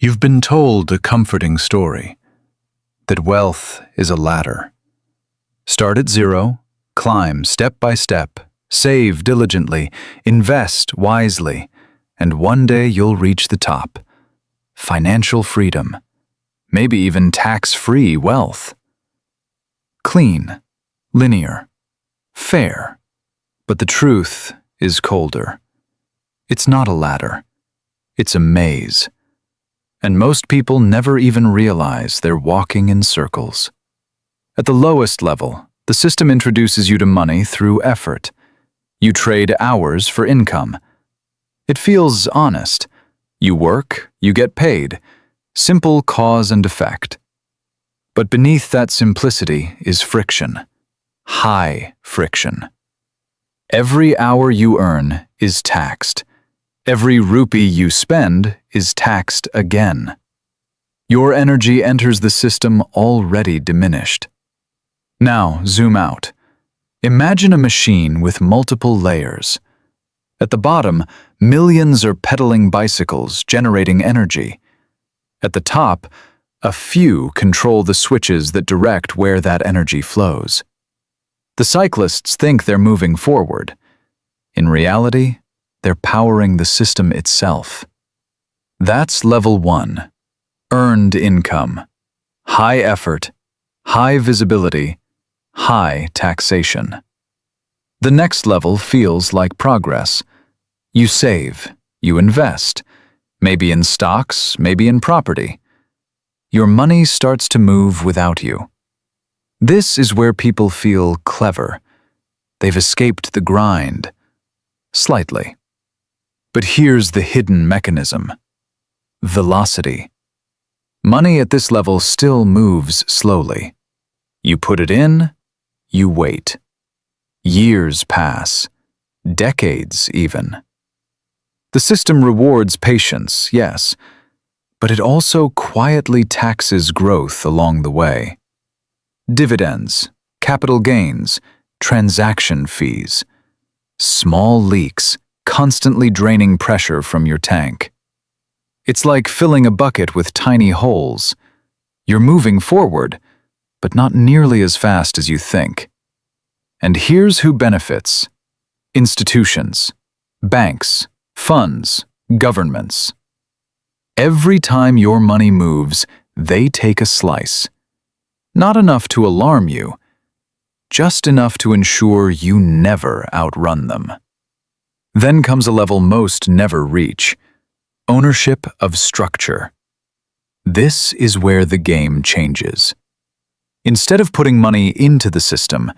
You've been told a comforting story, that wealth is a ladder. Start at zero, climb step by step, save diligently, invest wisely, and one day you'll reach the top. Financial freedom, maybe even tax-free wealth. Clean, linear, fair, but the truth is colder. It's not a ladder, it's a maze. And most people never even realize they're walking in circles. At the lowest level, the system introduces you to money through effort. You trade hours for income. It feels honest. You work, you get paid. Simple cause and effect. But beneath that simplicity is friction. High friction. Every hour you earn is taxed. Every rupee you spend is taxed again. Your energy enters the system already diminished. Now, zoom out. Imagine a machine with multiple layers. At the bottom, millions are pedaling bicycles, generating energy. At the top, a few control the switches that direct where that energy flows. The cyclists think they're moving forward. In reality, they're powering the system itself. That's level 1. Earned income. High effort, high visibility, high taxation. The next level feels like progress. You save, you invest, maybe in stocks, maybe in property. Your money starts to move without you. This is where people feel clever. They've escaped the grind. Slightly. But here's the hidden mechanism. Velocity. Money at this level still moves slowly. You put it in, you wait. Years pass, decades even. The system rewards patience, yes, but it also quietly taxes growth along the way. Dividends, capital gains, transaction fees, small leaks, constantly draining pressure from your tank. It's like filling a bucket with tiny holes. You're moving forward, but not nearly as fast as you think. And here's who benefits: institutions, banks, funds, governments. Every time your money moves, they take a slice. Not enough to alarm you, just enough to ensure you never outrun them. Then comes a level most never reach: ownership of structure. This is where the game changes. Instead of putting money into the system,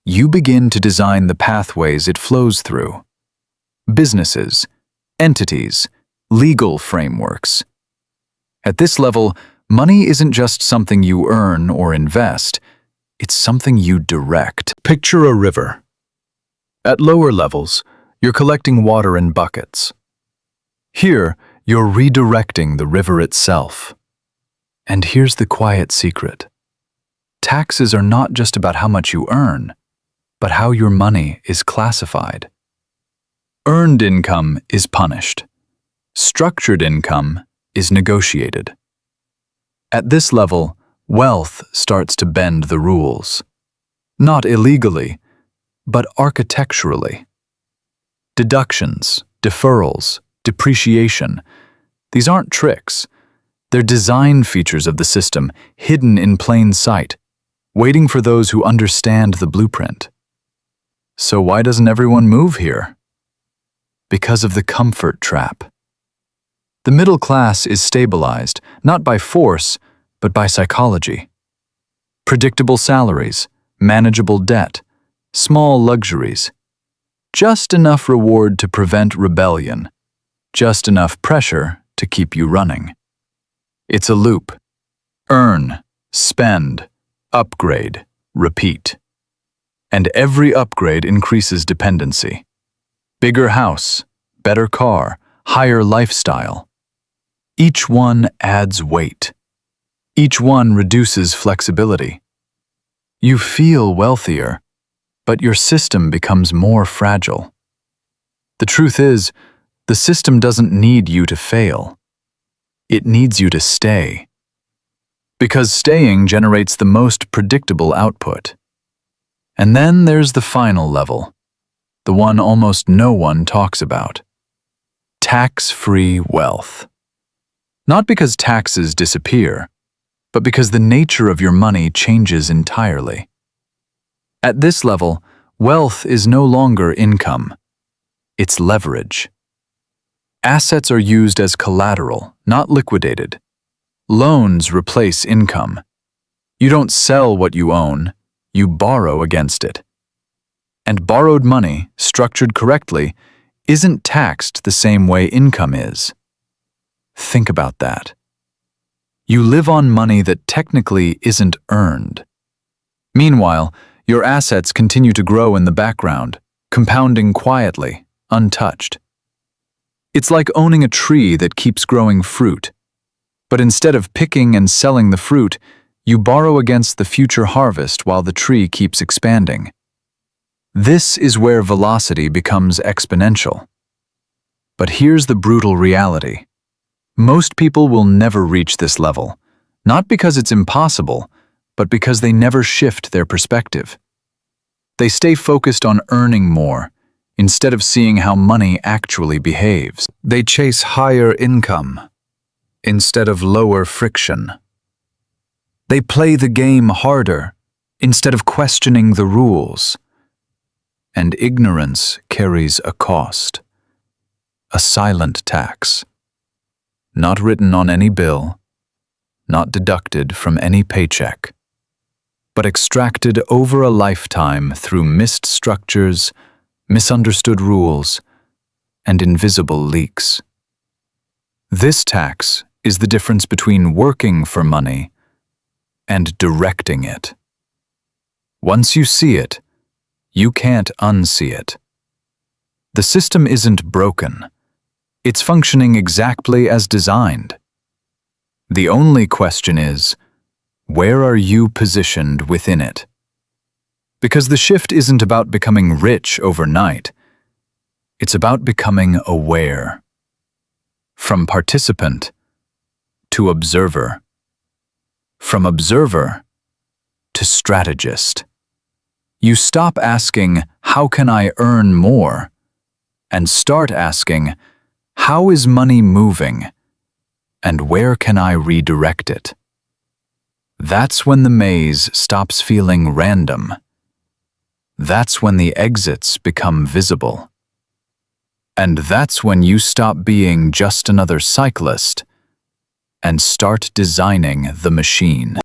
you begin to design the pathways it flows through. Businesses, entities, legal frameworks. At this level, money isn't just something you earn or invest, it's something you direct. Picture a river. At lower levels, you're collecting water in buckets. Here, you're redirecting the river itself. And here's the quiet secret. Taxes are not just about how much you earn, but how your money is classified. Earned income is punished. Structured income is negotiated. At this level, wealth starts to bend the rules. Not illegally, but architecturally. Deductions, deferrals, depreciation. These aren't tricks. They're design features of the system, hidden in plain sight, waiting for those who understand the blueprint. So why doesn't everyone move here? Because of the comfort trap. The middle class is stabilized, not by force, but by psychology. Predictable salaries, manageable debt, small luxuries. Just enough reward to prevent rebellion, just enough pressure to keep you running. It's a loop. Earn, spend, upgrade, repeat. And every upgrade increases dependency. Bigger house, better car, higher lifestyle. Each one adds weight. Each one reduces flexibility. You feel wealthier, but your system becomes more fragile. The truth is, the system doesn't need you to fail. It needs you to stay. Because staying generates the most predictable output. And then there's the final level, the one almost no one talks about. Tax-free wealth. Not because taxes disappear, but because the nature of your money changes entirely. At this level, wealth is no longer income. It's leverage. Assets are used as collateral, not liquidated. Loans replace income. You don't sell what you own, you borrow against it. And borrowed money, structured correctly, isn't taxed the same way income is. Think about that. You live on money that technically isn't earned. Meanwhile, your assets continue to grow in the background, compounding quietly, untouched. It's like owning a tree that keeps growing fruit. But instead of picking and selling the fruit, you borrow against the future harvest while the tree keeps expanding. This is where velocity becomes exponential. But here's the brutal reality. Most people will never reach this level, not because it's impossible, but because they never shift their perspective. They stay focused on earning more, instead of seeing how money actually behaves. They chase higher income, instead of lower friction. They play the game harder, instead of questioning the rules. And ignorance carries a cost. A silent tax. Not written on any bill, not deducted from any paycheck, but extracted over a lifetime through missed structures, misunderstood rules, and invisible leaks. This tax is the difference between working for money and directing it. Once you see it, you can't unsee it. The system isn't broken. It's functioning exactly as designed. The only question is, where are you positioned within it? Because the shift isn't about becoming rich overnight. It's about becoming aware. From participant to observer. From observer to strategist. You stop asking, how can I earn more? And start asking, how is money moving? And where can I redirect it? That's when the maze stops feeling random. That's when the exits become visible. And that's when you stop being just another cyclist and start designing the machine.